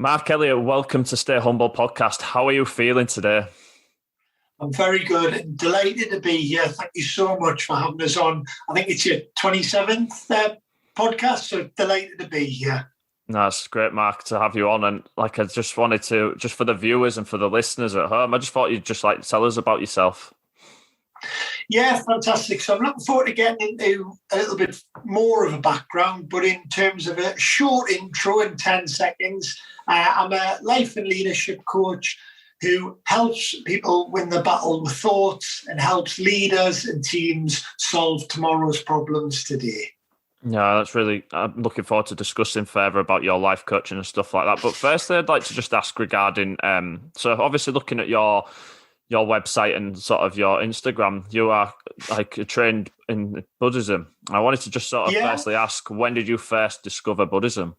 Mark Elliott, welcome to Stay Humble podcast. How are you feeling today? I'm very good and delighted to be here. Thank you so much for having us on. I think it's your 27th podcast, so delighted to be here. No, it's great, Mark, to have you on. And I just wanted to, just for the viewers and for the listeners at home, I just thought you'd just tell us about yourself. Yeah, fantastic. So I'm looking forward to getting into a little bit more of a background, but in terms of a short intro in 10 seconds, I'm a life and leadership coach who helps people win the battle with thoughts and helps leaders and teams solve tomorrow's problems today. Yeah, that's really, I'm looking forward to discussing further about your life coaching and stuff like that. But firstly, I'd like to just ask regarding, so obviously looking at your website and sort of your Instagram, you are trained in Buddhism. I wanted to just sort of firstly ask, when did you first discover Buddhism?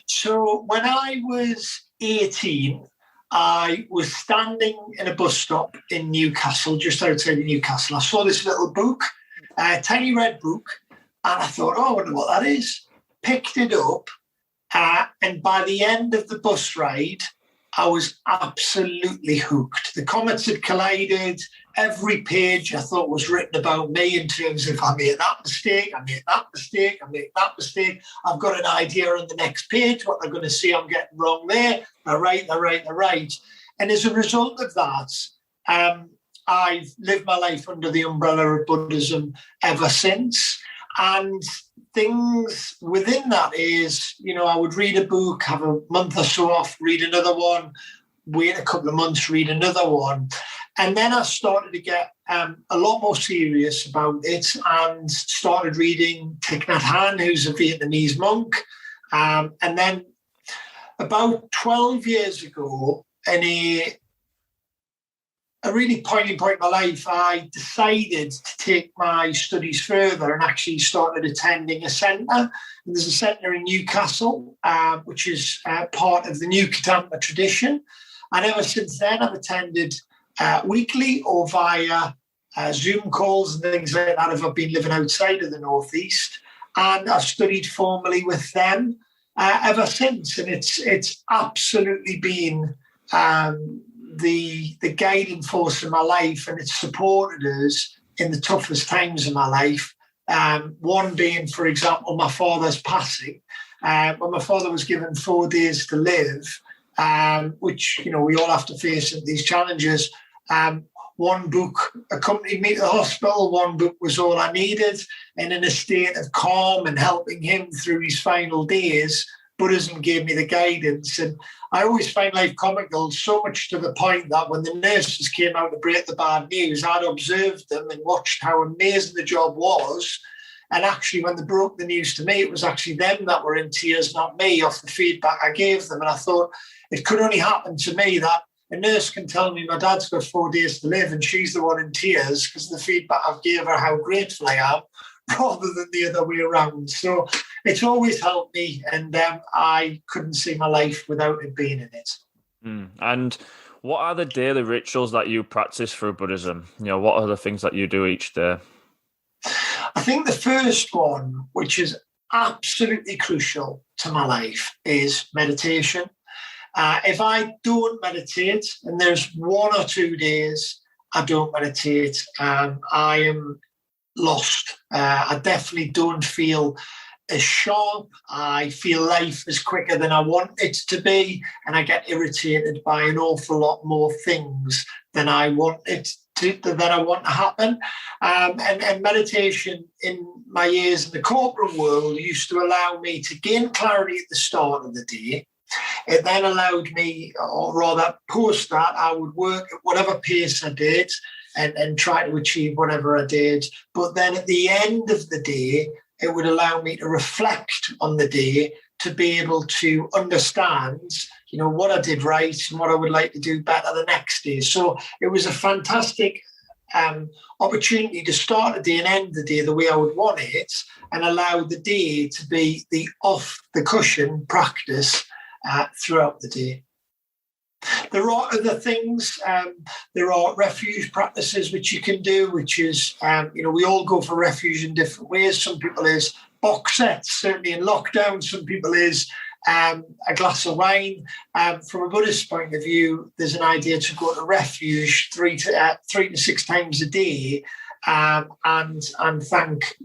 So when I was 18, I was standing in a bus stop in Newcastle, just outside of Newcastle. I saw this little book, a tiny red book, and I thought, I wonder what that is. Picked it up, and by the end of the bus ride, I was absolutely hooked. The comments had collided. Every page I thought was written about me in terms of I made that mistake, I made that mistake, I made that mistake. I've got an idea on the next page, what they're going to see I'm getting wrong there. They're right. And as a result of that, I've lived my life under the umbrella of Buddhism ever since. And things within that is, I would read a book, have a month or so off, read another one, wait a couple of months, read another one. And then I started to get a lot more serious about it and started reading Thich Nhat Hanh, who's a Vietnamese monk. And then about 12 years ago, in a really poignant point in my life, I decided to take my studies further and actually started attending a centre. And there's a centre in Newcastle, which is part of the New Kadampa tradition. And ever since then, I've attended weekly or via Zoom calls and things like that if I've been living outside of the Northeast. And I've studied formally with them ever since. And it's absolutely been the guiding force in my life, and it's supported us in the toughest times of my life. One being, for example, my father's passing. When my father was given 4 days to live, which, we all have to face these challenges. One book accompanied me to the hospital. One book was all I needed. And in a state of calm and helping him through his final days, Buddhism gave me the guidance. And I always find life comical, so much to the point that when the nurses came out to break the bad news, I'd observed them and watched how amazing the job was. And actually, when they broke the news to me, it was actually them that were in tears, not me, off the feedback I gave them. And I thought it could only happen to me that a nurse can tell me my dad's got 4 days to live and she's the one in tears because of the feedback I've gave her how grateful I am, rather than the other way around. So it's always helped me, and I couldn't see my life without it being in it. And what are the daily rituals that you practice through Buddhism? What are the things that you do each day? I think the first one, which is absolutely crucial to my life, is meditation. If I don't meditate, and there's 1 or 2 days I don't meditate, I am lost. I definitely don't feel as sharp. I feel life is quicker than I want it to be, and I get irritated by an awful lot more things than I want to happen. And meditation in my years in the corporate world used to allow me to gain clarity at the start of the day. It then allowed me, or rather post that, I would work at whatever pace I did and try to achieve whatever I did. But then at the end of the day, it would allow me to reflect on the day to be able to understand, what I did right and what I would like to do better the next day. So it was a fantastic opportunity to start the day and end the day the way I would want it, and allow the day to be the off-the-cushion practice throughout the day. There are other things. There are refuge practices which you can do, which is, we all go for refuge in different ways. Some people is box sets, certainly in lockdown. Some people is a glass of wine. From a Buddhist point of view, there's an idea to go to refuge 3 to 6 times a day, and thank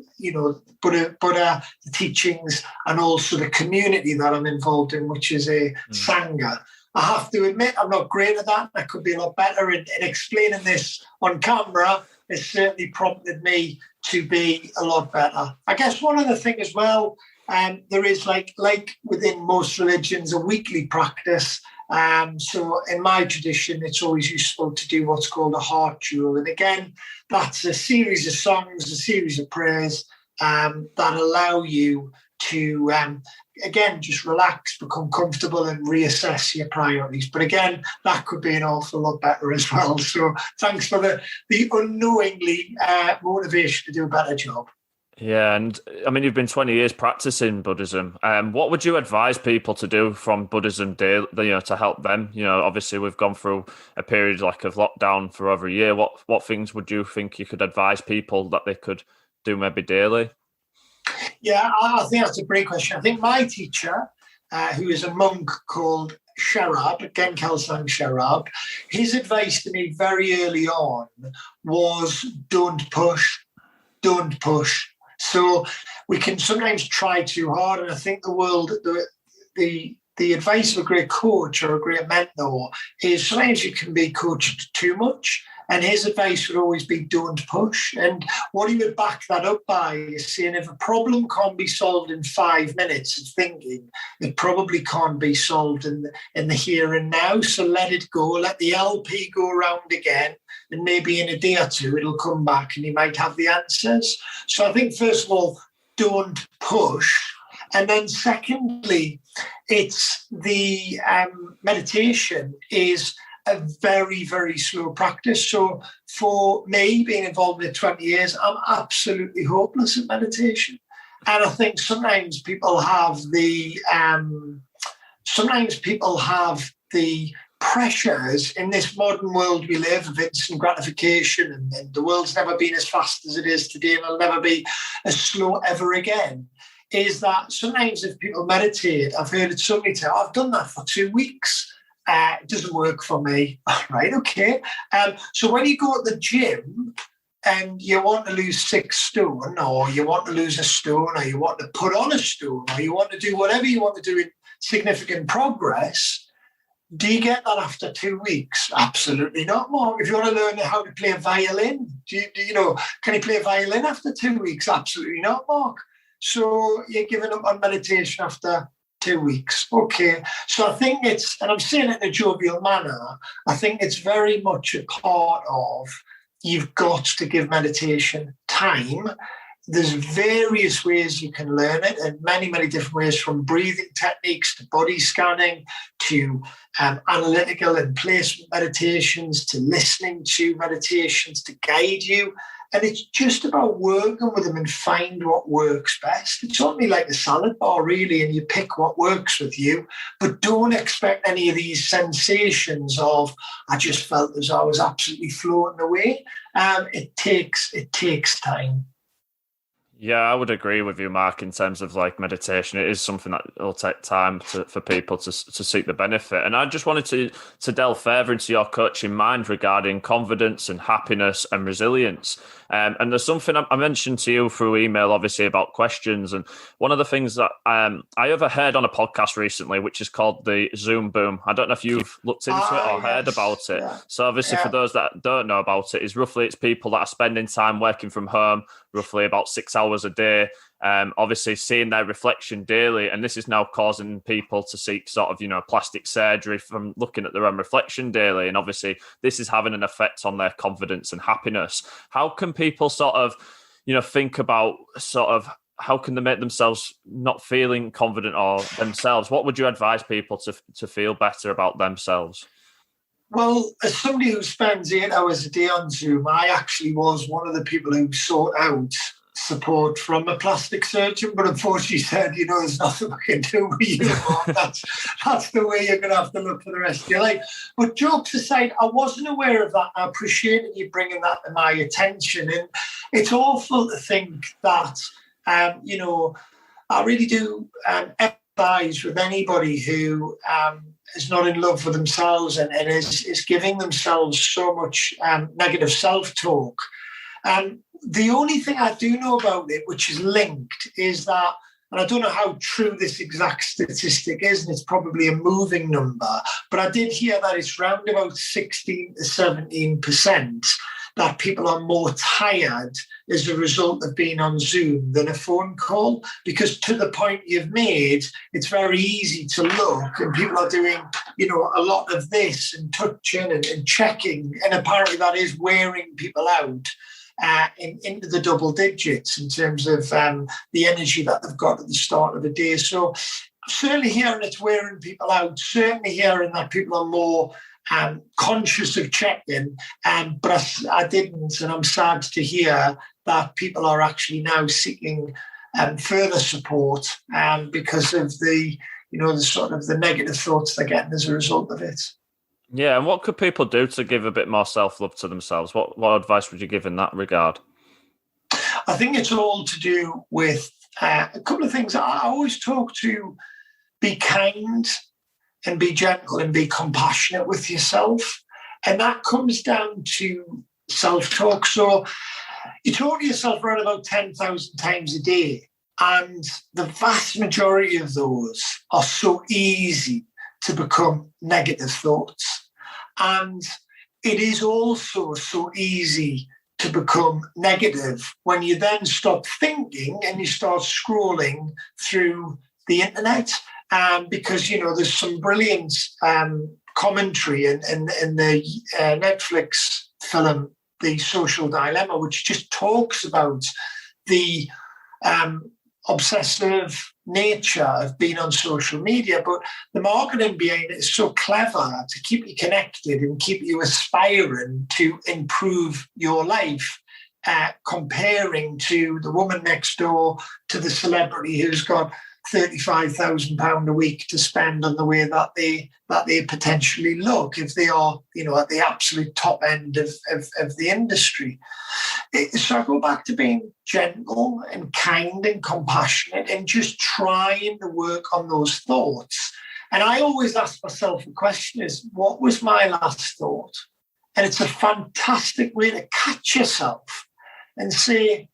Buddha, the teachings, and also the community that I'm involved in, which is a sangha. I have to admit, I'm not great at that. I could be a lot better in explaining this on camera. It's certainly prompted me to be a lot better. I guess one other thing as well, there is like within most religions, a weekly practice. So in my tradition, it's always useful to do what's called a heart jewel. And again, that's a series of songs, a series of prayers that allow you to, again, just relax, become comfortable and reassess your priorities. But again, that could be an awful lot better as well. So thanks for the unknowingly motivation to do a better job. Yeah, and I mean, you've been 20 years practicing Buddhism. What would you advise people to do from Buddhism daily, to help them? Obviously we've gone through a period of lockdown for over a year. What things would you think you could advise people that they could do maybe daily? Yeah, I think that's a great question. I think my teacher, who is a monk called Sherab, again, Kelsang Sherab, his advice to me very early on was don't push. So we can sometimes try too hard, and I think the advice of a great coach or a great mentor is sometimes you can be coached too much. And his advice would always be don't push. And what he would back that up by is saying if a problem can't be solved in 5 minutes of thinking, it probably can't be solved in the here and now. So let it go, let the LP go around again. And maybe in a day or two, it'll come back and you might have the answers. So I think, first of all, don't push. And then secondly, it's the meditation is a very, very slow practice. So for me, being involved in 20 years, I'm absolutely hopeless at meditation. And I think sometimes people have the pressures in this modern world we live of instant gratification, and the world's never been as fast as it is today, and it'll never be as slow ever again. Is that sometimes if people meditate, I've heard it so many times, I've done that for 2 weeks. It doesn't work for me. Right, okay. So when you go to the gym and you want to lose 6 stone, or you want to lose a stone, or you want to put on a stone, or you want to do whatever you want to do in significant progress, do you get that after 2 weeks? Absolutely not, Mark. If you want to learn how to play a violin, can you play a violin after 2 weeks? Absolutely not, Mark. So you're giving up on meditation after 2 weeks. Okay. So I think and I'm saying it in a jovial manner, I think it's very much a part of you've got to give meditation time. There's various ways you can learn it, and many, many different ways, from breathing techniques to body scanning to analytical and placement meditations to listening to meditations to guide you. And it's just about working with them and find what works best. It's only like a salad bar, really, and you pick what works with you. But don't expect any of these sensations of, I just felt as I was absolutely floating away. It takes time. Yeah, I would agree with you, Mark, in terms of meditation. It is something that will take time for people to seek the benefit. And I just wanted to delve further into your coaching mind regarding confidence and happiness and resilience. And there's something I mentioned to you through email, obviously, about questions. And one of the things that I overheard on a podcast recently, which is called the Zoom Boom. I don't know if you've looked into it or heard about it. Yeah. So obviously, for those that don't know about it, it's people that are spending time working from home, roughly about 6 hours a day, obviously seeing their reflection daily. And this is now causing people to seek sort of, plastic surgery from looking at their own reflection daily. And obviously this is having an effect on their confidence and happiness. How can people sort of, think about sort of, how can they make themselves not feeling confident or themselves? What would you advise people to feel better about themselves? Well, as somebody who spends 8 hours a day on Zoom, I actually was one of the people who sought out support from a plastic surgeon, but unfortunately said, there's nothing we can do with you. That's the way you're going to have to look for the rest of your life. But jokes aside, I wasn't aware of that. I appreciated you bringing that to my attention. And it's awful to think that, I really do sympathise with anybody who is not in love with themselves and is giving themselves so much negative self-talk. The only thing I do know about it, which is linked, is that, and I don't know how true this exact statistic is, and it's probably a moving number, but I did hear that it's round about 16 to 17% that people are more tired as a result of being on Zoom than a phone call, because to the point you've made, it's very easy to look and people are doing, a lot of this and touching and checking, and apparently that is wearing people out into the double digits in terms of the energy that they've got at the start of the day. So certainly hearing it's wearing people out, certainly hearing that people are more conscious of checking, but I didn't, and I'm sad to hear that people are actually now seeking further support because of the sort of the negative thoughts they're getting as a result of it. Yeah, and what could people do to give a bit more self-love to themselves? What advice would you give in that regard? I think it's all to do with a couple of things. I always talk to be kind and be gentle and be compassionate with yourself. And that comes down to self-talk. So you talk to yourself around about 10,000 times a day. And the vast majority of those are so easy to become negative thoughts. And it is also so easy to become negative when you then stop thinking and you start scrolling through the internet. Because, there's some brilliant commentary in the Netflix film, The Social Dilemma, which just talks about the obsessive nature of being on social media. But the marketing behind it is so clever to keep you connected and keep you aspiring to improve your life, comparing to the woman next door, to the celebrity who's got £35,000 a week to spend on the way that they potentially look if they are, at the absolute top end of the industry. So I go back to being gentle and kind and compassionate and just trying to work on those thoughts. And I always ask myself the question is, what was my last thought? And it's a fantastic way to catch yourself and say,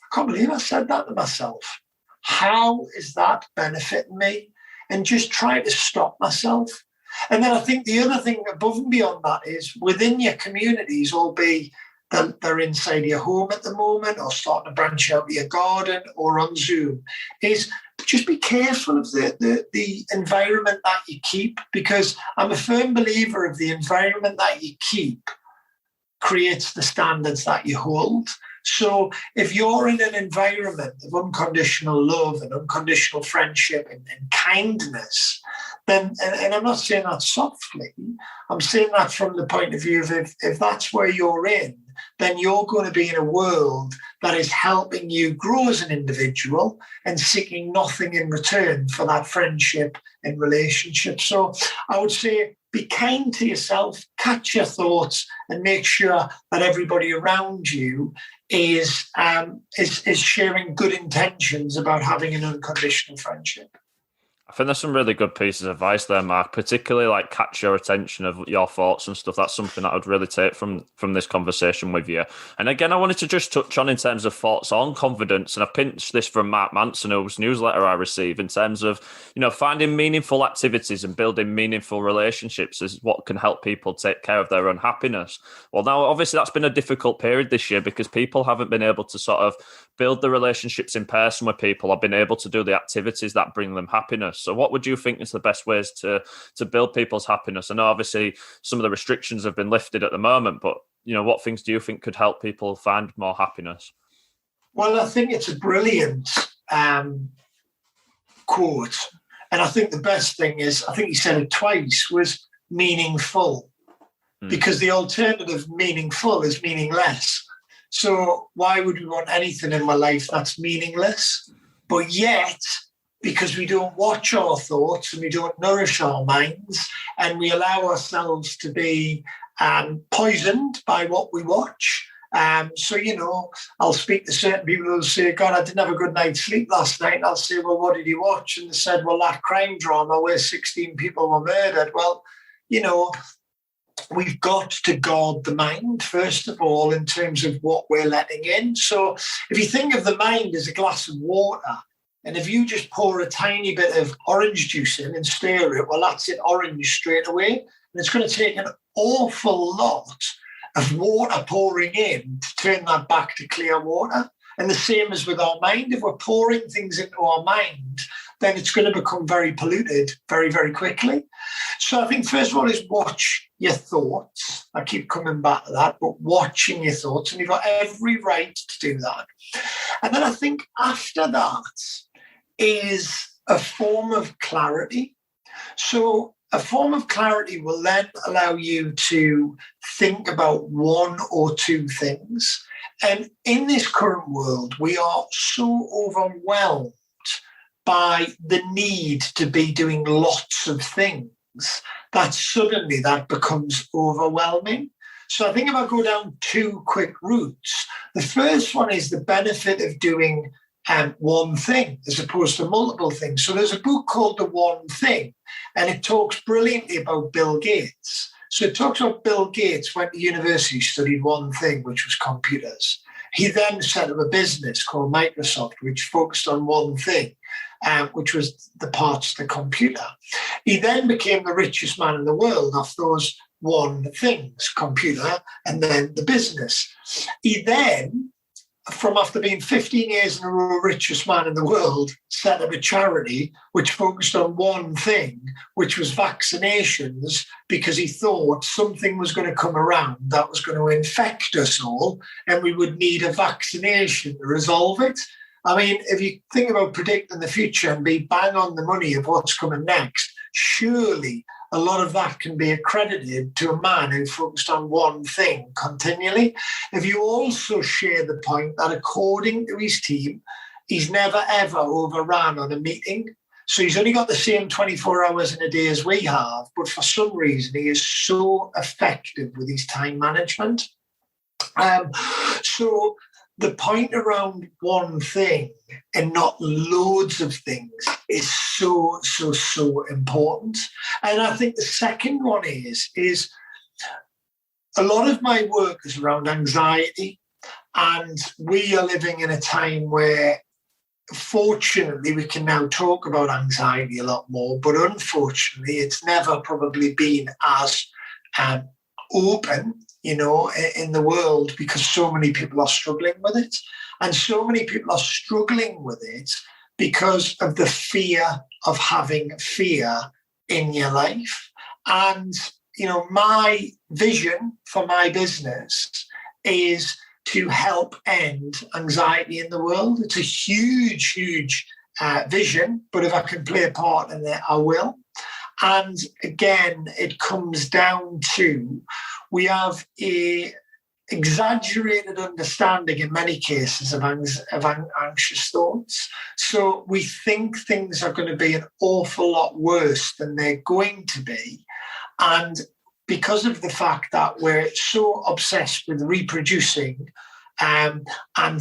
I can't believe I said that to myself. How is that benefiting me? And just try to stop myself. And then I think the other thing above and beyond that is within your communities, albeit they're inside your home at the moment or starting to branch out to your garden or on Zoom, is just be careful of the environment that you keep, because I'm a firm believer of the environment that you keep creates the standards that you hold. So if you're in an environment of unconditional love and unconditional friendship and kindness, then, and I'm not saying that softly, I'm saying that from the point of view of if that's where you're in, then you're going to be in a world that is helping you grow as an individual and seeking nothing in return for that friendship and relationship. So I would say be kind to yourself, catch your thoughts, and make sure that everybody around you is sharing good intentions about having an unconditional friendship. I think there's some really good pieces of advice there, Mark, particularly like catch your attention of your thoughts and stuff. That's something that I would really take from this conversation with you. And again, I wanted to just touch on in terms of thoughts on confidence. And I've pinched this from Mark Manson, whose newsletter I receive, in terms of, finding meaningful activities and building meaningful relationships is what can help people take care of their own happiness. Well, now, obviously, that's been a difficult period this year because people haven't been able to sort of build the relationships in person with people or been able to do the activities that bring them happiness. So what would you think is the best ways to build people's happiness? I know obviously some of the restrictions have been lifted at the moment, but what things do you think could help people find more happiness? Well, I think it's a brilliant quote. And I think the best thing is, I think he said it twice, was meaningful. Because the alternative meaningful is meaningless. So why would we want anything in my life that's meaningless? But yet, because we don't watch our thoughts and we don't nourish our minds and we allow ourselves to be poisoned by what we watch, So, I'll speak to certain people who'll say, God, I didn't have a good night's sleep last night. And I'll say, well, what did you watch? And they said, well, that crime drama where 16 people were murdered. Well, we've got to guard the mind, first of all, in terms of what we're letting in. So if you think of the mind as a glass of water, and if you just pour a tiny bit of orange juice in and stir it, well, that's it orange straight away. And it's going to take an awful lot of water pouring in to turn that back to clear water. And the same as with our mind. If we're pouring things into our mind, then it's going to become very polluted very, very quickly. So I think first of all is watch your thoughts. I keep coming back to that, but watching your thoughts, and you've got every right to do that. And then I think after that is a form of clarity. So a form of clarity will then allow you to think about one or two things. And in this current world, we are so overwhelmed by the need to be doing lots of things that suddenly that becomes overwhelming. So I think if I go down two quick routes, the first one is the benefit of doing one thing as opposed to multiple things. So there's a book called The One Thing, and it talks brilliantly about Bill Gates. So it talks about Bill Gates went to university, studied one thing, which was computers. He then set up a business called Microsoft, which focused on one thing, which was the parts of the computer. He then became the richest man in the world off those one things, computer, and then the business. He then, from after being 15 years in a row richest man in the world, set up a charity which focused on one thing, which was vaccinations, because he thought something was going to come around that was going to infect us all and we would need a vaccination to resolve it. I mean, if you think about predicting the future and be bang on the money of what's coming next, surely a lot of that can be accredited to a man who focused on one thing continually. If you also share the point that according to his team, he's never ever overran on a meeting. So he's only got the same 24 hours in a day as we have, but for some reason he is so effective with his time management. So the point around one thing and not loads of things is so, so, so important. And I think the second one is a lot of my work is around anxiety. And we are living in a time where, fortunately, we can now talk about anxiety a lot more. But unfortunately, it's never probably been as open, in the world, because so many people are struggling with it. And so many people are struggling with it because of the fear of having fear in your life. And, my vision for my business is to help end anxiety in the world. It's a huge, huge vision, but if I can play a part in it, I will. And again, it comes down to we have a exaggerated understanding in many cases of anxious thoughts. So we think things are going to be an awful lot worse than they're going to be. And because of the fact that we're so obsessed with reproducing and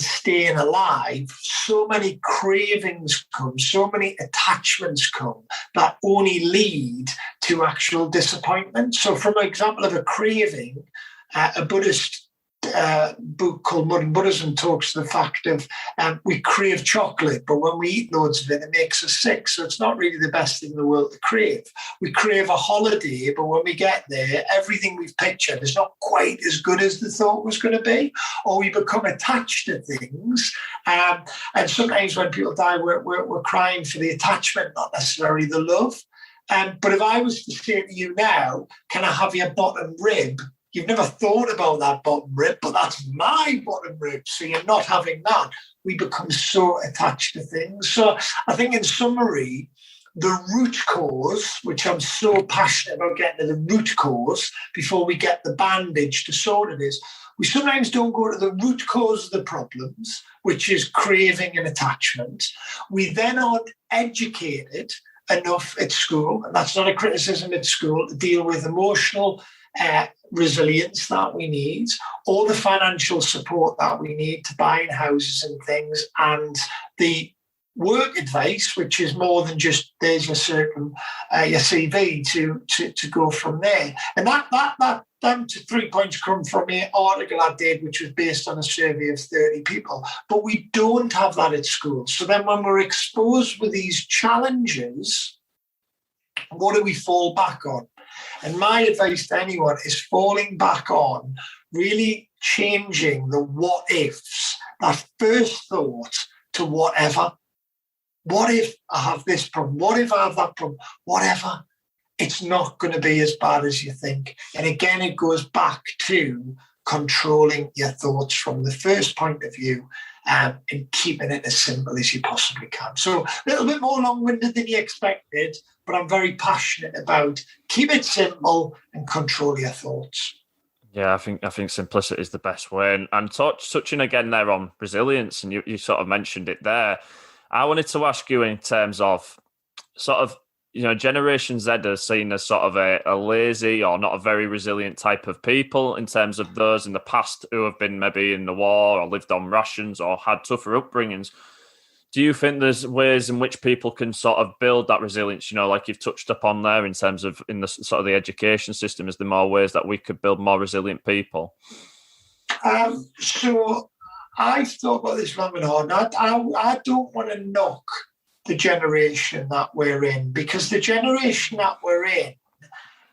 staying alive, so many cravings come, so many attachments come that only lead to actual disappointment. So from an example of a craving, a Buddhist book called Modern Buddhism talks to the fact of we crave chocolate, but when we eat loads of it, it makes us sick. So it's not really the best thing in the world to crave. We crave a holiday, but when we get there, everything we've pictured is not quite as good as the thought was going to be, or we become attached to things. And sometimes when people die, we're crying for the attachment, not necessarily the love. But if I was to say to you now, can I have your bottom rib? You've never thought about that bottom rib, but that's my bottom rib. So you're not having that. We become so attached to things. So I think in summary, the root cause, which I'm so passionate about getting to the root cause before we get the bandage to sort it, is we sometimes don't go to the root cause of the problems, which is craving and attachment. We then aren't educated enough at school, and that's not a criticism at school, to deal with emotional resilience that we need, all the financial support that we need to buying houses and things, and the work advice, which is more than just there's your CV to go from there. And that them to 3 points come from an article I did, which was based on a survey of 30 people. But we don't have that at school. So then when we're exposed with these challenges, what do we fall back on? And my advice to anyone is falling back on really changing the what ifs, that first thought to whatever. What if I have this problem? What if I have that problem? Whatever. It's not going to be as bad as you think. And again, it goes back to controlling your thoughts from the first point of view, and keeping it as simple as you possibly can. So a little bit more long-winded than you expected, but I'm very passionate about keep it simple and control your thoughts. Yeah, I think simplicity is the best way. And touching again there on resilience, and you sort of mentioned it there, I wanted to ask you in terms of sort of, Generation Z is seen as sort of a lazy or not a very resilient type of people in terms of those in the past who have been maybe in the war or lived on rations or had tougher upbringings. Do you think there's ways in which people can sort of build that resilience, like you've touched upon there in terms of in the sort of the education system? Is there more ways that we could build more resilient people? So I've thought about this long and hard. I don't want to knock the generation that we're in, because the generation that we're in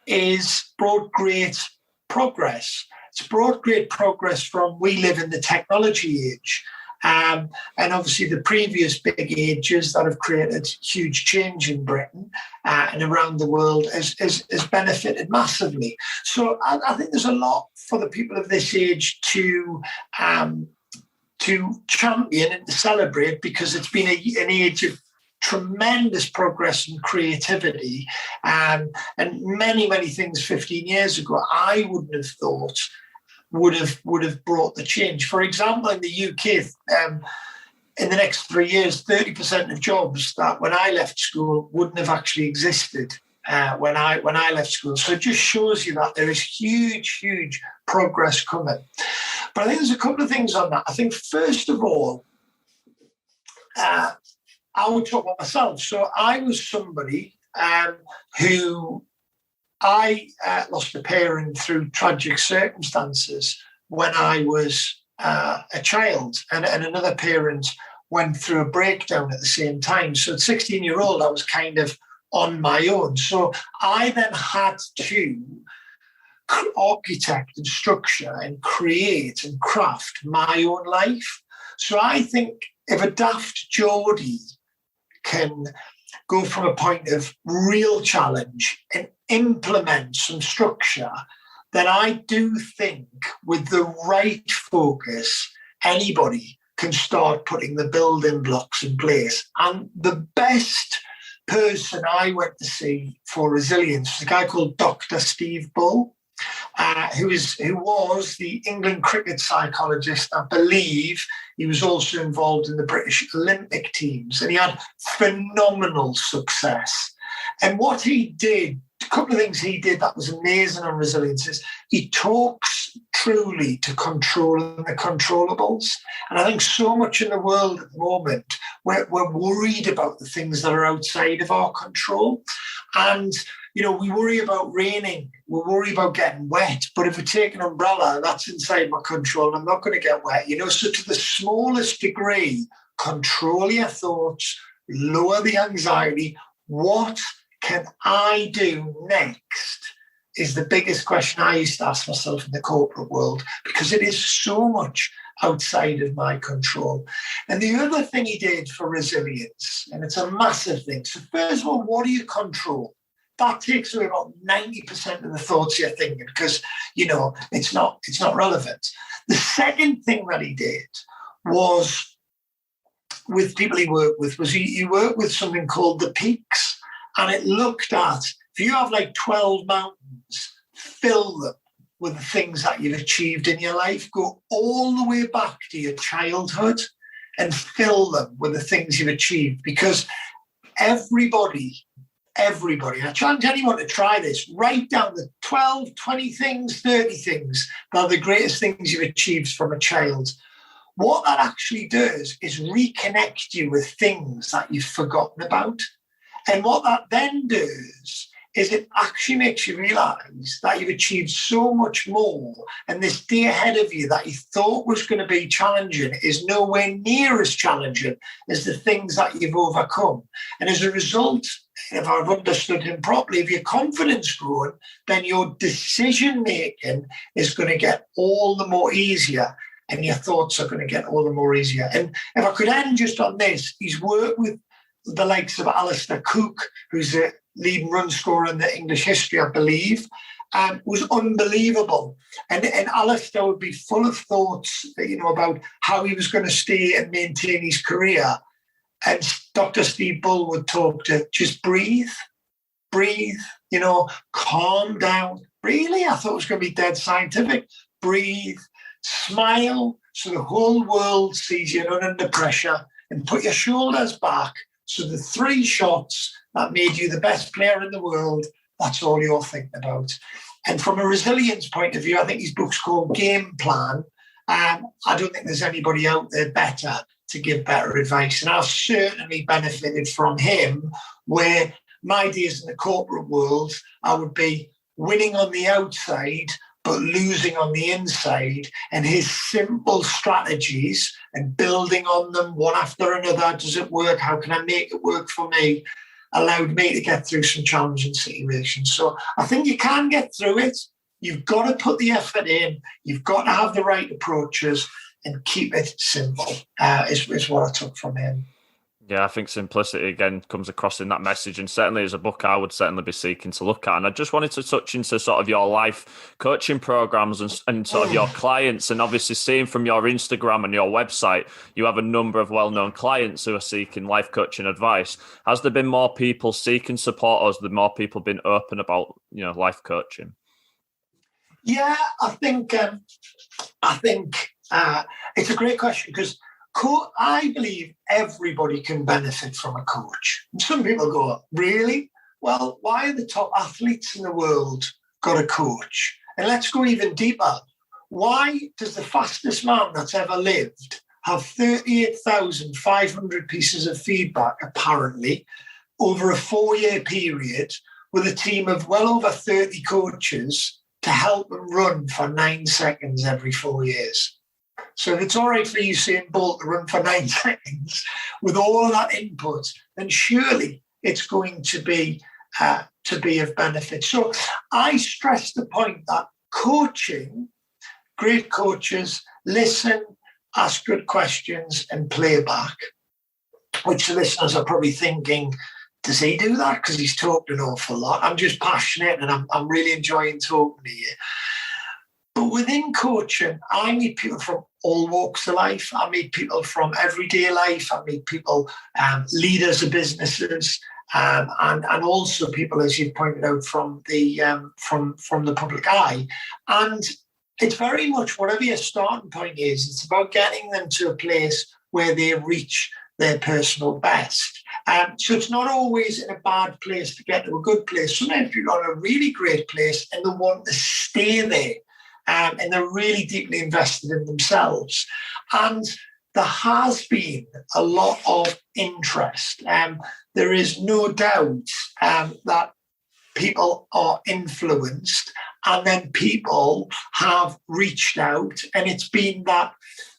is brought great progress. It's brought great progress from we live in the technology age. And obviously the previous big ages that have created huge change in Britain and around the world has benefited massively. So I think there's a lot for the people of this age to champion and to celebrate, because it's been an age of tremendous progress and creativity, and many, many things 15 years ago I wouldn't have thought would have brought the change. For example, in the UK, in the next 3 years, 30% of jobs that when I left school wouldn't have actually existed when I left school. So it just shows you that there is huge, huge progress coming. But I think there's a couple of things on that. I think first of all, I would talk about myself. So I was somebody who I lost a parent through tragic circumstances when I was a child, and another parent went through a breakdown at the same time. So at 16-year-old, I was kind of on my own. So I then had to architect and structure and create and craft my own life. So I think if a daft Geordie can go from a point of real challenge and implement some structure, then I do think with the right focus, anybody can start putting the building blocks in place. And the best person I went to see for resilience was a guy called Dr. Steve Bull, who was the England cricket psychologist. I believe he was also involved in the British Olympic teams, and he had phenomenal success. And what he did, a couple of things he did that was amazing on resilience is he talks truly to controlling the controllables. And I think so much in the world at the moment, we're worried about the things that are outside of our control. And we worry about raining, we worry about getting wet, but if we take an umbrella, that's inside my control and I'm not going to get wet. So to the smallest degree, control your thoughts, lower the anxiety. What can I do next is the biggest question I used to ask myself in the corporate world, because it is so much outside of my control. And the other thing he did for resilience, and it's a massive thing. So first of all, what do you control? That takes away about 90% of the thoughts you're thinking, because, it's not relevant. The second thing that he did was, with people he worked with, was he worked with something called the peaks. And it looked at, if you have like 12 mountains, fill them with the things that you've achieved in your life. Go all the way back to your childhood and fill them with the things you've achieved. Because everybody, I challenge anyone to try this, write down the 12, 20 things, 30 things that are the greatest things you've achieved from a child. What that actually does is reconnect you with things that you've forgotten about. And what that then does is it actually makes you realise that you've achieved so much more, and this day ahead of you that you thought was going to be challenging is nowhere near as challenging as the things that you've overcome. And as a result, if I've understood him properly, if your confidence growing, then your decision making is going to get all the more easier, and your thoughts are going to get all the more easier. And if I could end just on this, he's worked with the likes of Alistair Cook, who's a leading run scorer in the English history, I believe, was unbelievable. And Alistair would be full of thoughts, about how he was going to stay and maintain his career. And Dr. Steve Bull would talk to just breathe, calm down. Really? I thought it was going to be dead scientific. Breathe, smile, so the whole world sees you not under pressure, and put your shoulders back. So the 3 shots that made you the best player in the world, that's all you're thinking about. And from a resilience point of view, I think his book's called Game Plan. I don't think there's anybody out there better to give better advice. And I've certainly benefited from him, where my days in the corporate world, I would be winning on the outside, but losing on the inside. And his simple strategies and building on them one after another. Does it work? How can I make it work for me? Allowed me to get through some challenging situations. So I think you can get through it. You've got to put the effort in. You've got to have the right approaches and keep it simple, is what I took from him. Yeah, I think simplicity, again, comes across in that message, and certainly as a book I would certainly be seeking to look at. And I just wanted to touch into sort of your life coaching programs and sort of your clients, and obviously seeing from your Instagram and your website, you have a number of well-known clients who are seeking life coaching advice. Has there been more people seeking support, or has there more people been open about, life coaching? Yeah, I think it's a great question, because I believe everybody can benefit from a coach. And some people go, really? Well, why are the top athletes in the world got a coach? And let's go even deeper. Why does the fastest man that's ever lived have 38,500 pieces of feedback, apparently, over a 4-year period, with a team of well over 30 coaches to help them run for 9 seconds every 4 years? So if it's all right for Usain Bolt to run for 9 seconds with all of that input, then surely it's going to be of benefit. So I stress the point that coaching, great coaches listen, ask good questions, and play back, which the listeners are probably thinking, does he do that? Because he's talked an awful lot. I'm just passionate, and I'm really enjoying talking to you. But within coaching, I meet people from all walks of life. I meet people from everyday life. I meet people, leaders of businesses, and also people, as you pointed out, from the public eye. And it's very much whatever your starting point is, it's about getting them to a place where they reach their personal best. So it's not always in a bad place to get to a good place. Sometimes you're in a really great place and they want to stay there. And they're really deeply invested in themselves. And there has been a lot of interest. There is no doubt that people are influenced, and then people have reached out, and it's been that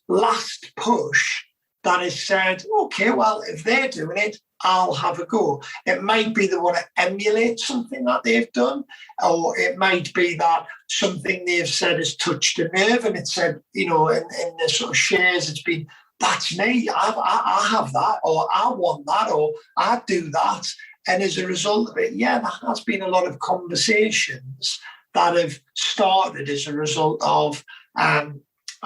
last push that has said, okay, well, if they're doing it, I'll have a go. It might be they want to emulate something that they've done, or it might be that something they've said has touched a nerve, and it said, in the sort of shares, it's been, that's me, I have that, or I want that, or I do that. And as a result of it, there has been a lot of conversations that have started as a result of, I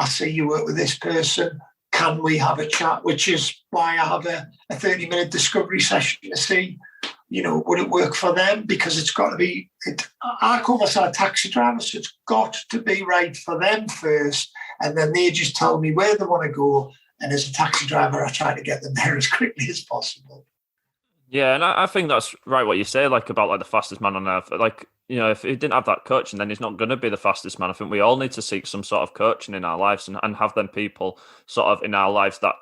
see you work with this person, can we have a chat? Which is why I have a 30-minute discovery session to see, would it work for them? Because it's got to be, I call myself a taxi driver, so it's got to be right for them first. And then they just tell me where they want to go. And as a taxi driver, I try to get them there as quickly as possible. Yeah, and I think that's right what you say, about the fastest man on earth. if he didn't have that coaching, then he's not going to be the fastest man. I think we all need to seek some sort of coaching in our lives and have them people sort of in our lives that,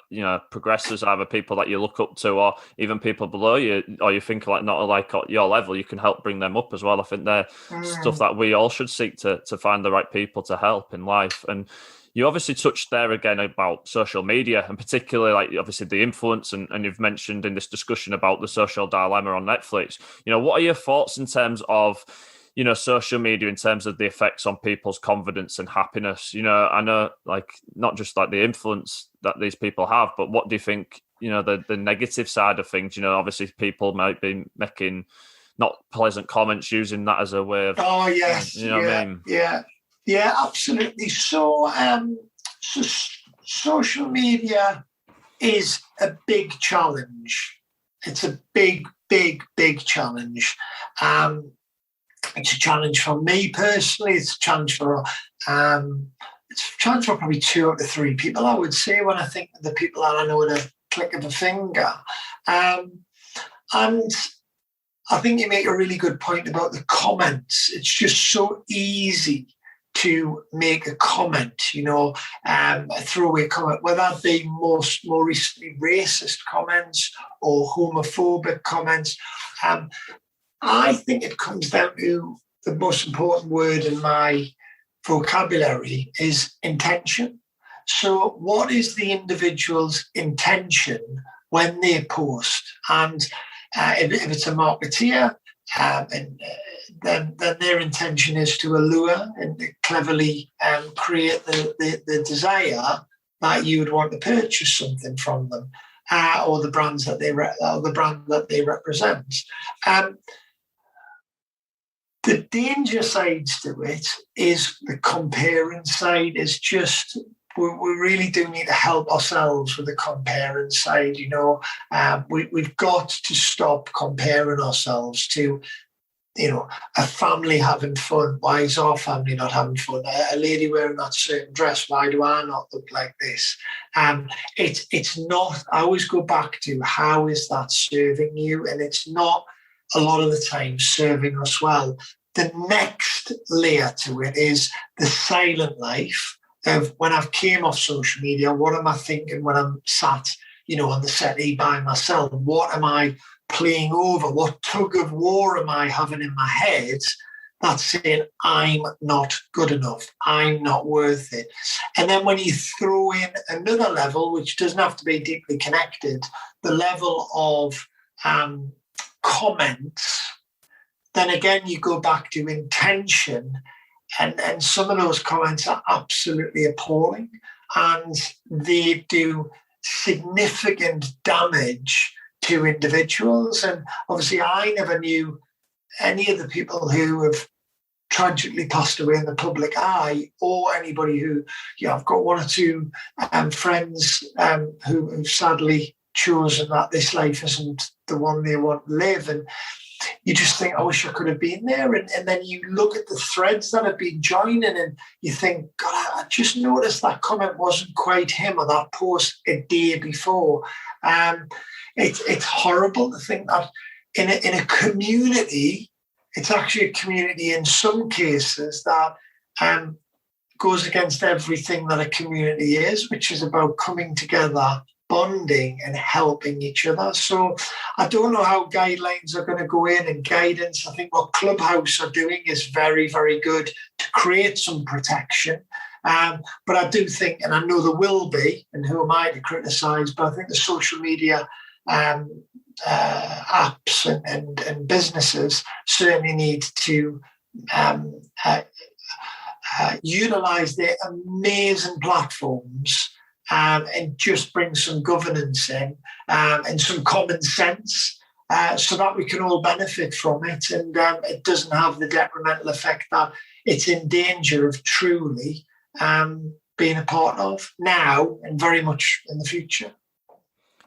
progressors, either people that you look up to or even people below you, or you think like not like at your level, you can help bring them up as well. I think they're stuff that we all should seek to find the right people to help in life. And you obviously touched there again about social media, and particularly like obviously the influence, and you've mentioned in this discussion about the social dilemma on Netflix. What are your thoughts in terms of social media in terms of the effects on people's confidence and happiness? I know like not just like the influence that these people have, but what do you think, the negative side of things? Obviously people might be making not pleasant comments, using that as a way of, oh yes, what I mean? Yeah, absolutely. So, social media is a big challenge. It's a big challenge. It's a challenge for me personally. It's a challenge for probably 2 out of 3 people, I would say, when I think of the people that I know at a click of a finger. And I think you make a really good point about the comments. It's just so easy to make a comment, a throwaway comment, whether that be more recently racist comments or homophobic comments. I think it comes down to the most important word in my vocabulary is intention. So what is the individual's intention when they post? And if it's a marketeer, then their intention is to allure and cleverly create the desire that you would want to purchase something from them, or the brands that they brand that they represent. The danger sides to it is the comparing side. Is just we really do need to help ourselves with the comparing side. We've got to stop comparing ourselves to, a family having fun. Why is our family not having fun? A lady wearing that certain dress. Why do I not look like this? It's not. I always go back to how is that serving you, and it's not a lot of the time serving us well. The next layer to it is the silent life of when I've came off social media. What am I thinking when I'm sat, on the settee by myself? What am I playing over? What tug of war am I having in my head that's saying I'm not good enough, I'm not worth it? And then when you throw in another level, which doesn't have to be deeply connected, the level of comments, then again you go back to intention, and some of those comments are absolutely appalling, and they do significant damage to individuals. And obviously I never knew any of the people who have tragically passed away in the public eye, or anybody who, I've got 1 or 2 friends who have sadly chosen that this life isn't the one they want to live. And you just think, I wish I could have been there. And then you look at the threads that have been joining, and you think, God, I just noticed that comment wasn't quite him, or that post a day before. It's horrible to think that in a community, it's actually a community in some cases that goes against everything that a community is, which is about coming together, bonding and helping each other. So I don't know how guidelines are going to go in and guidance. I think what Clubhouse are doing is very, very good to create some protection. But I do think, and I know there will be, and who am I to criticise, but I think the social media apps and businesses certainly need to utilise their amazing platforms and just bring some governance in and some common sense so that we can all benefit from it, and it doesn't have the detrimental effect that it's in danger of truly being a part of now and very much in the future.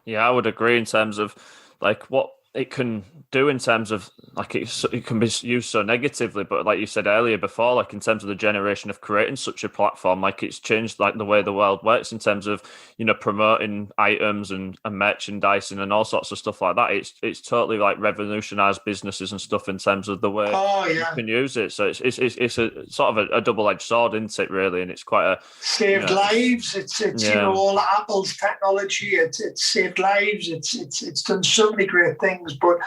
Yeah, I would agree in terms of like what it can do in terms of like it can be used so negatively, but like you said earlier before, like in terms of the generation of creating such a platform, like it's changed like the way the world works in terms of, you know, promoting items and merchandising and all sorts of stuff like that. It's totally like revolutionized businesses and stuff in terms of the way you can use it. So it's a sort of a double-edged sword, isn't it, really? And it's quite a saved lives. It's you know, all Apple's technology. It's saved lives. It's done so many great things. But,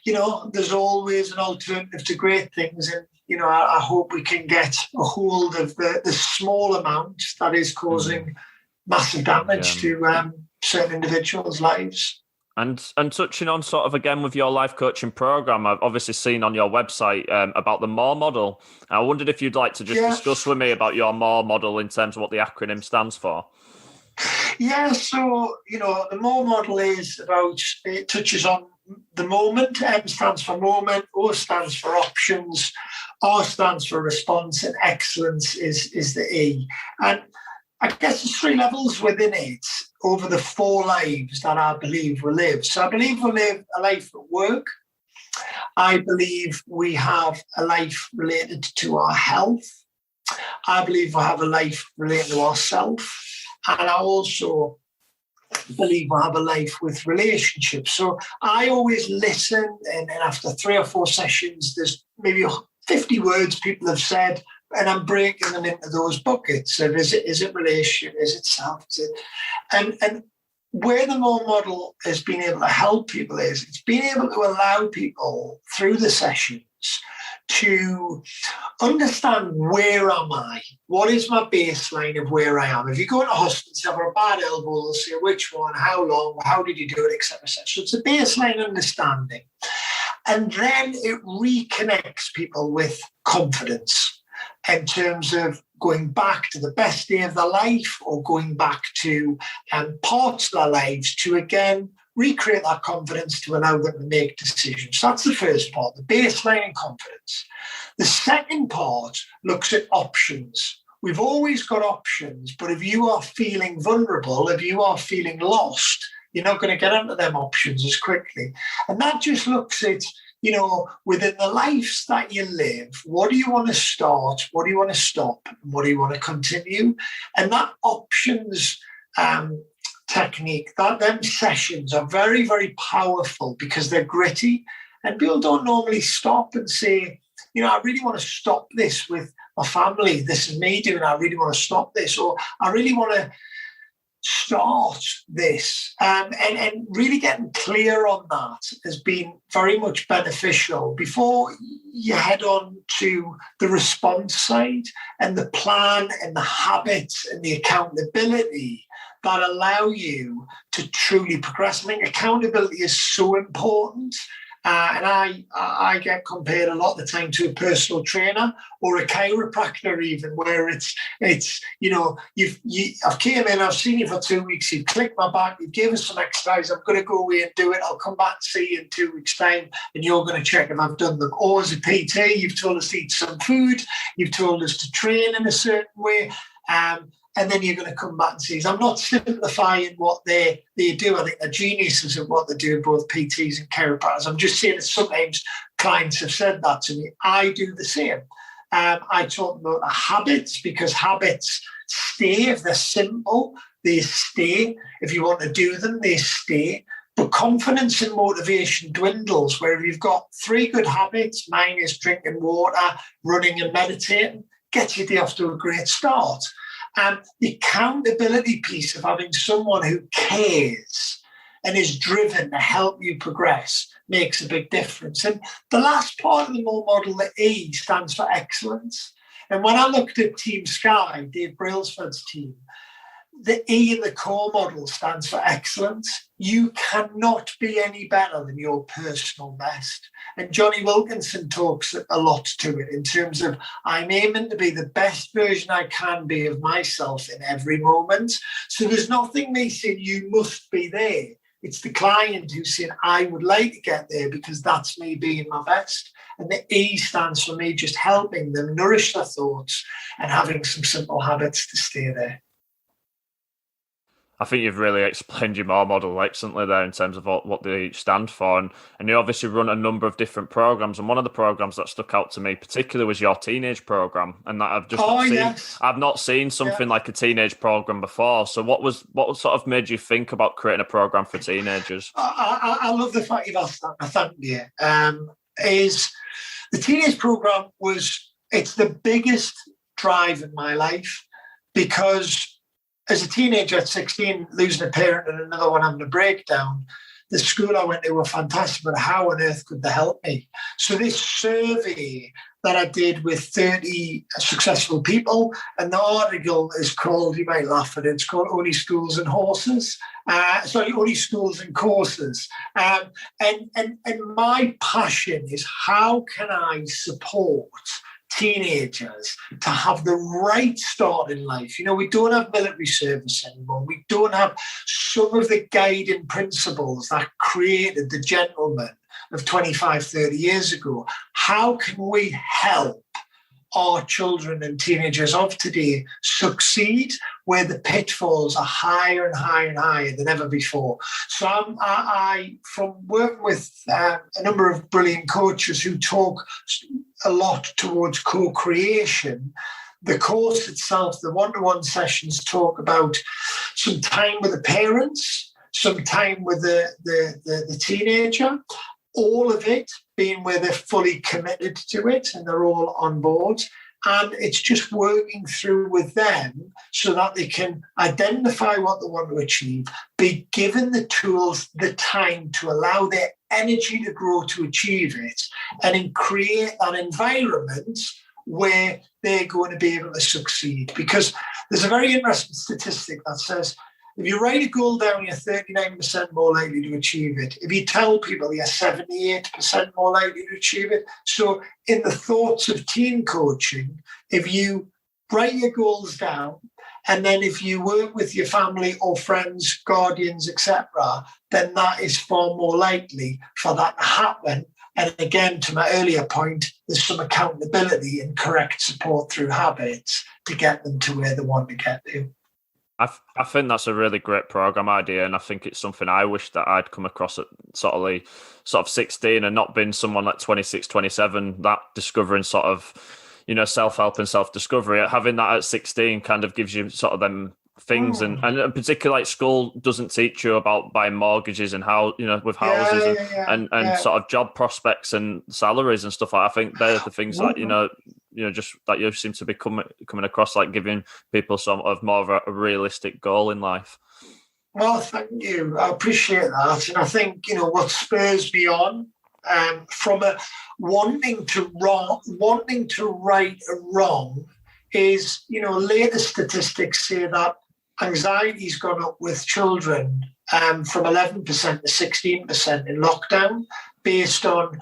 you know, there's always an alternative to great things. And, you know, I hope we can get a hold of the small amount that is causing massive damage to certain individuals' lives. And touching on sort of again with your life coaching program, I've obviously seen on your website about the MORE model. I wondered if you'd like to just discuss with me about your MORE model in terms of what the acronym stands for. Yeah, so, you know, the MORE model is about, it touches on the moment. M stands for moment, O stands for options, R stands for response, and excellence is the E. And I guess there's 3 levels within it over the 4 lives that I believe we live. So I believe we live a life at work. I believe we have a life related to our health. I believe we have a life related to ourselves. And I also believe I have a life with relationships. So I always listen, and after 3 or 4 sessions, there's maybe 50 words people have said, and I'm breaking them into those buckets. So is it relationship? Is it self? Is it? And where the MORE model has been able to help people is it's been able to allow people through the sessions to understand where am I? What is my baseline of where I am? If you go into hospital, have a bad elbow, they'll say which one, how long, how did you do it, etc., etc. So it's a baseline understanding. And then it reconnects people with confidence in terms of going back to the best day of their life or going back to parts of their lives to, again, recreate that confidence to allow them to make decisions. That's the first part, the baseline and confidence. The second part looks at options. We've always got options, but if you are feeling vulnerable, if you are feeling lost, you're not going to get onto them options as quickly. And that just looks at, you know, within the lives that you live, what do you want to start? What do you want to stop? And what do you want to continue? And that options technique, them sessions are very, very powerful because they're gritty. And people don't normally stop and say, you know, I really want to stop this with my family. This is me doing, I really want to stop this. Or I really want to start this. And really getting clear on that has been very much beneficial before you head on to the response side and the plan and the habits and the accountability that allow you to truly progress. I think accountability is so important. And I get compared a lot of the time to a personal trainer or a chiropractor even, where it's you know, I've came in, I've seen you for 2 weeks, you've clicked my back, you've given us some exercise, I'm going to go away and do it, I'll come back and see you in 2 weeks' time, and you're going to check if I've done them. Or as a PT, you've told us to eat some food, you've told us to train in a certain way, and then you're going to come back and see. I'm not simplifying what they do. I think they're geniuses at what they do, both PTs and chiropractors. I'm just saying that sometimes clients have said that to me. I do the same. I talk about habits because habits stay. If they're simple, they stay. If you want to do them, they stay. But confidence and motivation dwindles, where if you've got 3 good habits, mine is drinking water, running and meditating, gets you off to a great start. And the accountability piece of having someone who cares and is driven to help you progress makes a big difference. And the last part of the MORE model, the E, stands for excellence. And when I looked at Team Sky, Dave Brailsford's team, the E in the core model stands for excellence. You cannot be any better than your personal best. And Johnny Wilkinson talks a lot to it in terms of, I'm aiming to be the best version I can be of myself in every moment. So there's nothing me saying you must be there. It's the client who's saying, I would like to get there because that's me being my best. And the E stands for me just helping them nourish their thoughts and having some simple habits to stay there. I think you've really explained your more model excellently there in terms of what they each stand for. And you obviously run a number of different programs. And one of the programs that stuck out to me particularly was your teenage program. And that I've just not seen. Yes. I've not seen something like a teenage program before. So what sort of made you think about creating a program for teenagers? I love the fact you've asked that. Thank you. Is the teenage program it's the biggest drive in my life, because as a teenager at 16, losing a parent and another one having a breakdown, the school I went to were fantastic, but how on earth could they help me? So this survey that I did with 30 successful people, and the article is called, you might laugh at it, it's called Only Schools and Horses. Only Schools and Courses. And my passion is, how can I support teenagers to have the right start in life? We don't have military service anymore. We don't have some of the guiding principles that created the gentleman of 25, 30 years ago. How can we help our children and teenagers of today succeed where the pitfalls are higher and higher and higher than ever before? So I from working with a number of brilliant coaches who talk a lot towards co-creation, the course itself, the one-to-one sessions talk about some time with the parents, some time with the teenager, all of it being where they're fully committed to it and they're all on board. And it's just working through with them so that they can identify what they want to achieve, be given the tools, the time to allow their energy to grow to achieve it, and then create an environment where they're going to be able to succeed. Because there's a very interesting statistic that says, if you write a goal down, you're 39% more likely to achieve it. If you tell people, you're 78% more likely to achieve it. So in the thoughts of teen coaching, if you write your goals down, and then if you work with your family or friends, guardians, etc., then that is far more likely for that to happen. And again, to my earlier point, there's some accountability and correct support through habits to get them to where they want to get to. I think that's a really great program idea, and I think it's something I wish that I'd come across at sort of 16 and not been someone like 26, 27, that discovering sort of, self-help and self-discovery. Having that at 16 kind of gives you sort of them things, and particularly like school doesn't teach you about buying mortgages and how, with houses and sort of job prospects and salaries and stuff like that. I think they're the things that, just that you seem to be coming across, like giving people some of more of a realistic goal in life. Well, thank you. I appreciate that. And I think, what spurs me on from a wanting to right a wrong is, latest statistics say that anxiety's gone up with children from 11% to 16% in lockdown based on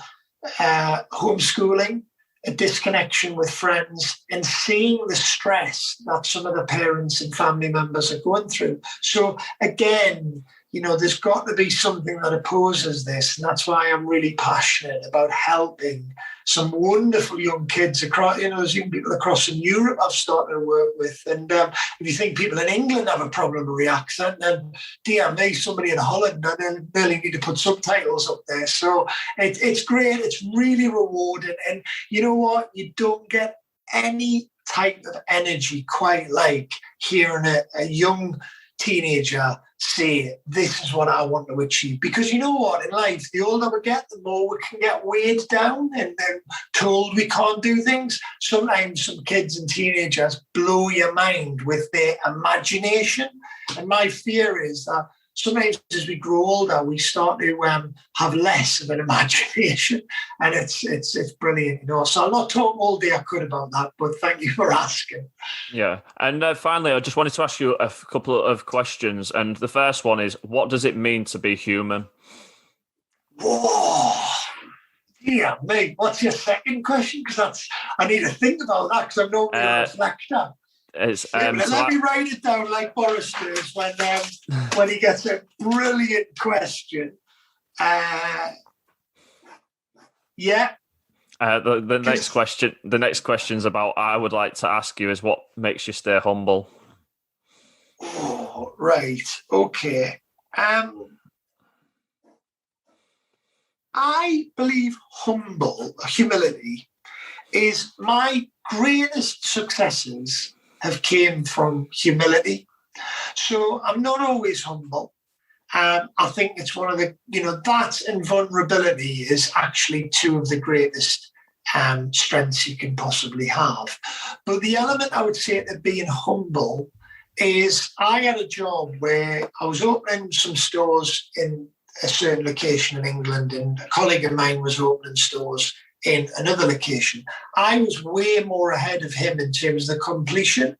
homeschooling, a disconnection with friends, and seeing the stress that some of the parents and family members are going through. So again, there's got to be something that opposes this. And that's why I'm really passionate about helping some wonderful young kids across, there's young people across in Europe I've started to work with. And if you think people in England have a problem with the accent, then dear me, somebody in Holland, and then really need to put subtitles up there. So it's great. It's really rewarding. And you know what? You don't get any type of energy quite like hearing a young teenager say, this is what I want to achieve. Because you know what, in life, the older we get, the more we can get weighed down and then told we can't do things. Sometimes some kids and teenagers blow your mind with their imagination. And my fear is that sometimes as we grow older, we start to have less of an imagination, and it's brilliant, So I'm not talking all day I could about that, but thank you for asking. Yeah, and finally, I just wanted to ask you a couple of questions, and the first one is, what does it mean to be human? Whoa, dear me, what's your second question? Because I need to think about that because I'm not really a reflector. Let me write it down like Boris does when he gets a brilliant question. The next question's about, I would like to ask you, is what makes you stay humble? Oh, Wow. Right. Okay. I believe humility is my greatest successes have came from humility. So I'm not always humble. I think it's one of the, that and vulnerability is actually two of the greatest strengths you can possibly have. But the element I would say to being humble is I had a job where I was opening some stores in a certain location in England, and a colleague of mine was opening stores in another location. I was way more ahead of him in terms of the completion,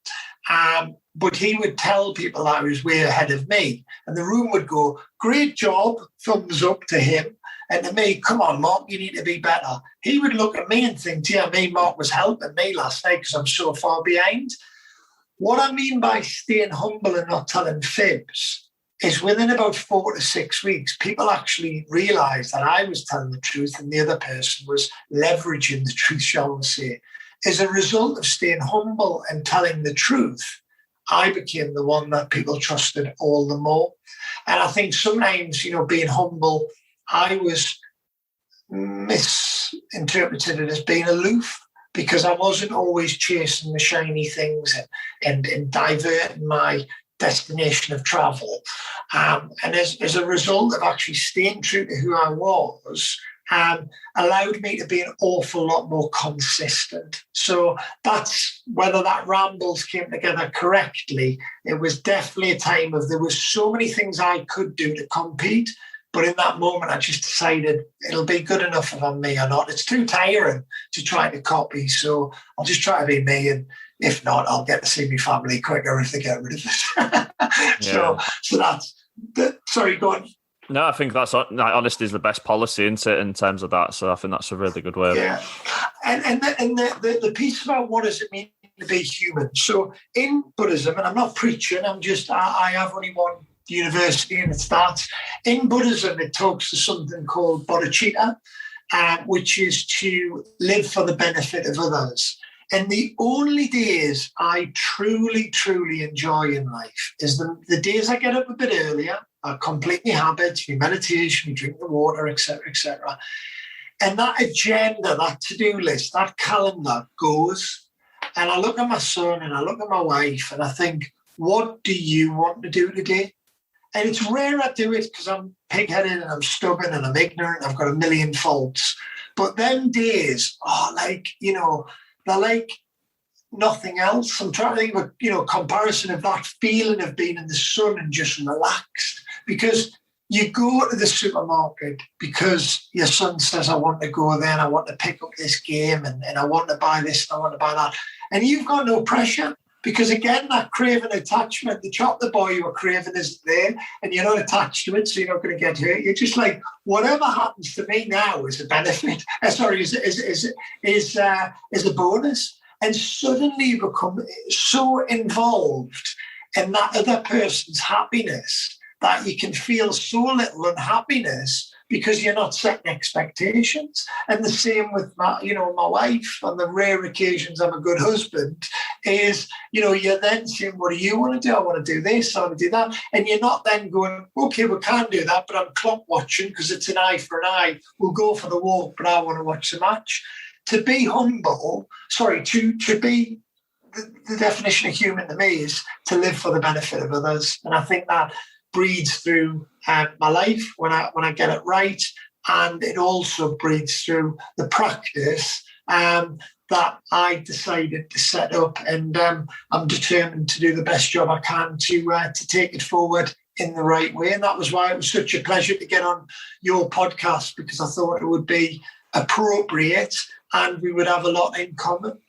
but he would tell people I was way ahead of me, and the room would go, "Great job," thumbs up to him, and to me, "Come on, Mark, you need to be better." He would look at me and think, "Dear me, Mark was helping me last night because I'm so far behind." What I mean by staying humble and not telling fibs is within about 4 to 6 weeks, people actually realised that I was telling the truth and the other person was leveraging the truth, shall we say. As a result of staying humble and telling the truth, I became the one that people trusted all the more. And I think sometimes, being humble, I was misinterpreted as being aloof because I wasn't always chasing the shiny things and diverting my destination of travel. And as a result of actually staying true to who I was, allowed me to be an awful lot more consistent. So that's whether that rambles came together correctly. It was definitely a time of there were so many things I could do to compete. But in that moment, I just decided it'll be good enough if I'm me or not. It's too tiring to try to copy. So I'll just try to be me. And if not, I'll get to see my family quicker if they get rid of it. Yeah. So that's, sorry, go on. No, I think honesty is the best policy, isn't it, in terms of that? So I think that's a really good word. Yeah. And the piece about what does it mean to be human? So in Buddhism, and I'm not preaching, I have only one university and it starts. In Buddhism, it talks to something called bodhicitta, which is to live for the benefit of others. And the only days I truly, truly enjoy in life is the days I get up a bit earlier, I complete my habits, my meditation, my drink the water, etc., etc. And that agenda, that to-do list, that calendar goes. And I look at my son and I look at my wife and I think, what do you want to do today? And it's rare I do it because I'm pig-headed and I'm stubborn and I'm ignorant. I've got a million faults. But them days are they're like nothing else. I'm trying to think of a comparison of that feeling of being in the sun and just relaxed. Because you go to the supermarket because your son says, I want to go there and I want to pick up this game and I want to buy this and I want to buy that. And you've got no pressure. Because again, that craving attachment, the chocolate bar you were craving isn't there and you're not attached to it, so you're not going to get hurt. You're just like, whatever happens to me now is a benefit. Is a bonus. And suddenly you become so involved in that other person's happiness that you can feel so little unhappiness because you're not setting expectations. And the same with my wife, on the rare occasions I'm a good husband, is, you're then saying, what do you want to do? I want to do this, I want to do that. And you're not then going, okay, we can't do that, but I'm clock watching because it's an eye for an eye. We'll go for the walk, but I want to watch the match. To be humble, to be, the definition of human to me is to live for the benefit of others. And I think that breeds through my life when I get it right, and it also breeds through the practice that I decided to set up, and I'm determined to do the best job I can to take it forward in the right way. And that was why it was such a pleasure to get on your podcast, because I thought it would be appropriate and we would have a lot in common.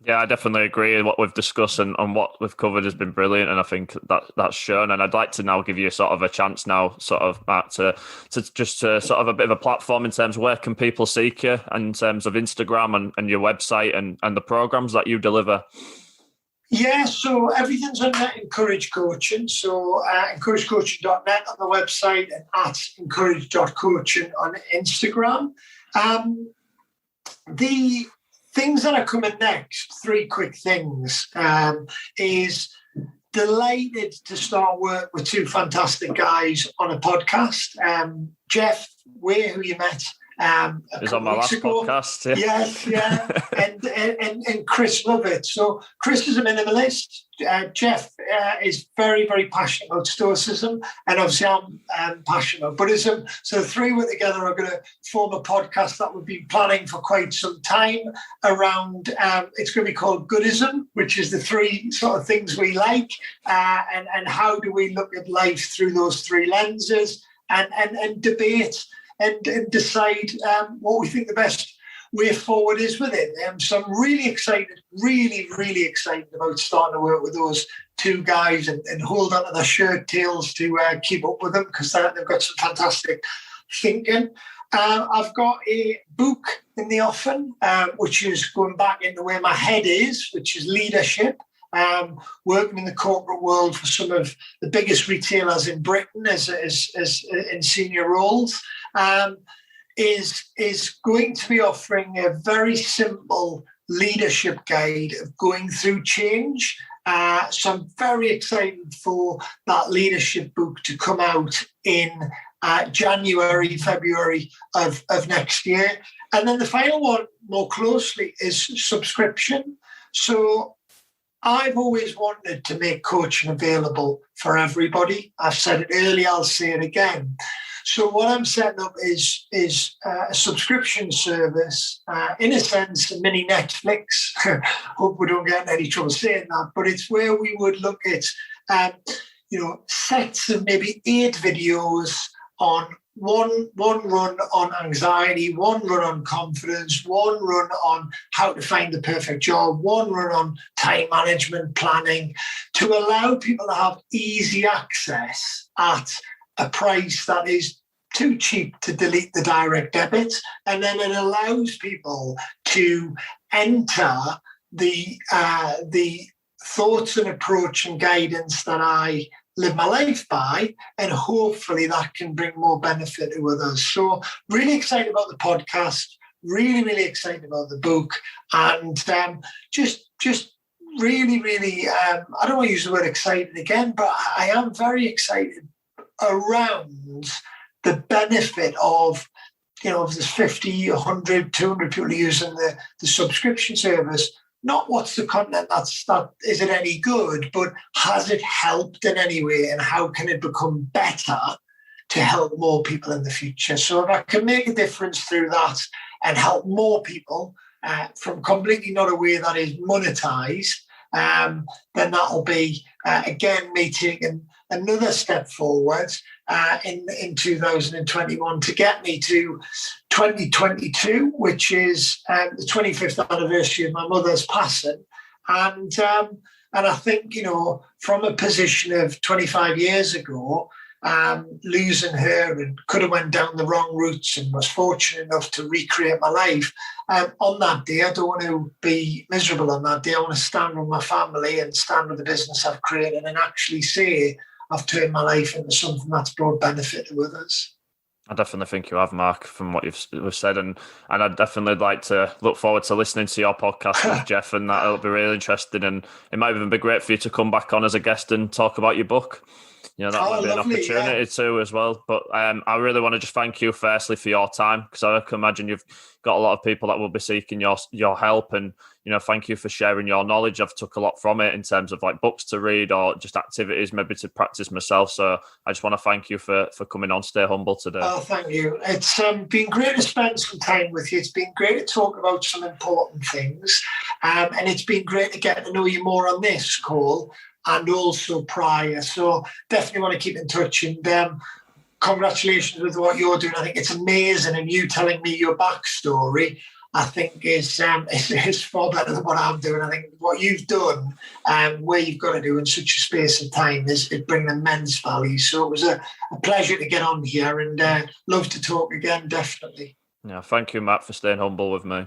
Yeah, I definitely agree. What we've discussed and what we've covered has been brilliant, and I think that's shown. And I'd like to now give you sort of a chance now, sort of, Matt, to sort of a bit of a platform in terms of where can people seek you in terms of Instagram and your website and the programs that you deliver. Yeah, so everything's under Encourage Coaching. So encouragecoaching.net on the website and at encourage.coaching on Instagram. The things that are coming next, 3 quick things, is delighted to start work with two fantastic guys on a podcast. Jeff Way, who you met He's on my last podcast. Yes, yeah. and Chris Lovett. So Chris is a minimalist. Jeff is very, very passionate about Stoicism, and obviously I'm passionate about Buddhism. So the three were together are going to form a podcast that we've been planning for quite some time around. It's going to be called Buddhism, which is the three sort of things we like, and how do we look at life through those three lenses, and debate and decide what we think the best way forward is with it. So I'm really excited, really excited about starting to work with those two guys and hold on to their shirt tails to keep up with them, because they've got some fantastic thinking. I've got a book in the offing, which is going back into where my head is, which is leadership. Working in the corporate world for some of the biggest retailers in Britain as in senior roles, is going to be offering a very simple leadership guide of going through change. So I'm very excited for that leadership book to come out in January, February of next year. And then the final one, more closely, is subscription. So I've always wanted to make coaching available for everybody. I've said it earlier, I'll say it again. So what I'm setting up is a subscription service, in a sense, a mini Netflix. Hope we don't get in any trouble saying that, but it's where we would look at, sets of maybe 8 videos on one run on anxiety, one run on confidence, one run on how to find the perfect job, one run on time management planning, to allow people to have easy access at a price that is too cheap to delete the direct debit. And then it allows people to enter the thoughts and approach and guidance that I live my life by, and hopefully that can bring more benefit to others. So really excited about the podcast, really excited about the book, and just really, I don't want to use the word excited again, but I am very excited around the benefit of, if there's 50, 100, 200 people using the subscription service, not what's the content is it any good, but has it helped in any way, and how can it become better to help more people in the future? So if I can make a difference through that and help more people from completely not a way that is monetized, then that'll be, again, me taking another step forward in 2021 to get me to 2022, which is the 25th anniversary of my mother's passing. And I think, from a position of 25 years ago, losing her, and could have went down the wrong routes, and was fortunate enough to recreate my life. On that day, I don't want to be miserable on that day. I want to stand with my family and stand with the business I've created, and actually say I've turned my life into something that's brought benefit to others. I definitely think you have, Mark, from what you've said, and I'd definitely like to look forward to listening to your podcast with Jeff, and that'll be really interesting, and it might even be great for you to come back on as a guest and talk about your book. That might be lovely, an opportunity too as well. But I really want to just thank you firstly for your time, because I can imagine you've got a lot of people that will be seeking your help, and thank you for sharing your knowledge. I've took a lot from it in terms of like books to read or just activities maybe to practice myself. So I just want to thank you for coming on Stay Humble today. Oh, thank you. It's been great to spend some time with you. It's been great to talk about some important things, and it's been great to get to know you more on this call and also prior. So definitely want to keep in touch, and congratulations with what you're doing. I think it's amazing, and you telling me your backstory, I think is far better than what I'm doing. I think what you've done and where you've got to do in such a space of time is it brings immense value. So it was a pleasure to get on here, and love to talk again, definitely. Yeah, thank you, Matt, for staying humble with me.